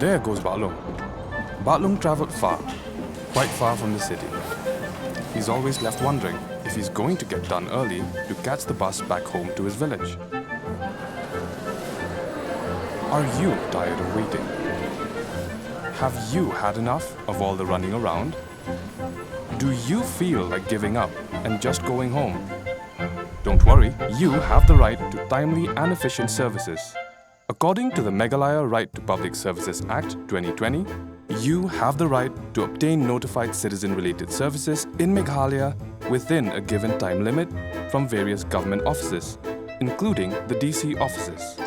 There goes Balung. Balung travelled far, quite far from the city. He's always left wondering if he's going to get done early to catch the bus back home to his village. Are you tired of waiting? Have you had enough of all the running around? Do you feel like giving up and just going home? Don't worry, you have the right to timely and efficient services. According to the Meghalaya Right to Public Services Act 2020, you have the right to obtain notified citizen-related services in Meghalaya within a given time limit from various government offices, including the DC offices.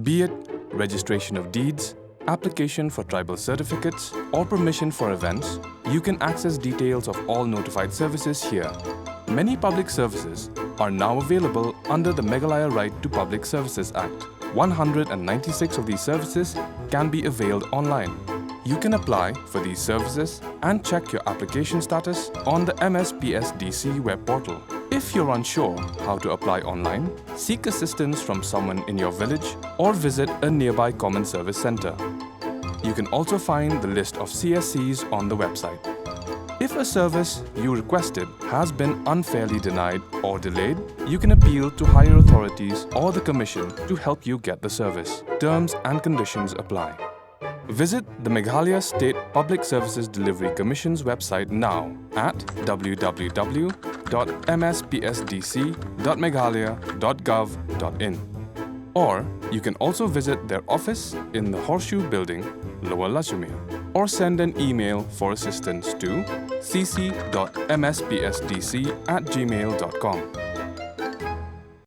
Be it registration of deeds, application for tribal certificates, or permission for events, you can access details of all notified services here. Many public services are now available under the Meghalaya Right to Public Services Act. 196 of these services can be availed online. You can apply for these services and check your application status on the MSPSDC web portal. If you're unsure how to apply online, seek assistance from someone in your village or visit a nearby common service center. You can also find the list of CSCs on the website. If a service you requested has been unfairly denied or delayed, you can appeal to higher authorities or the Commission to help you get the service. Terms and conditions apply. Visit the Meghalaya State Public Services Delivery Commission's website now at www.mspsdc.meghalaya.gov.in. Or you can also visit their office in the Horseshoe Building, Lower Lachumir, or send an email for assistance to cc.mspsdc@gmail.com.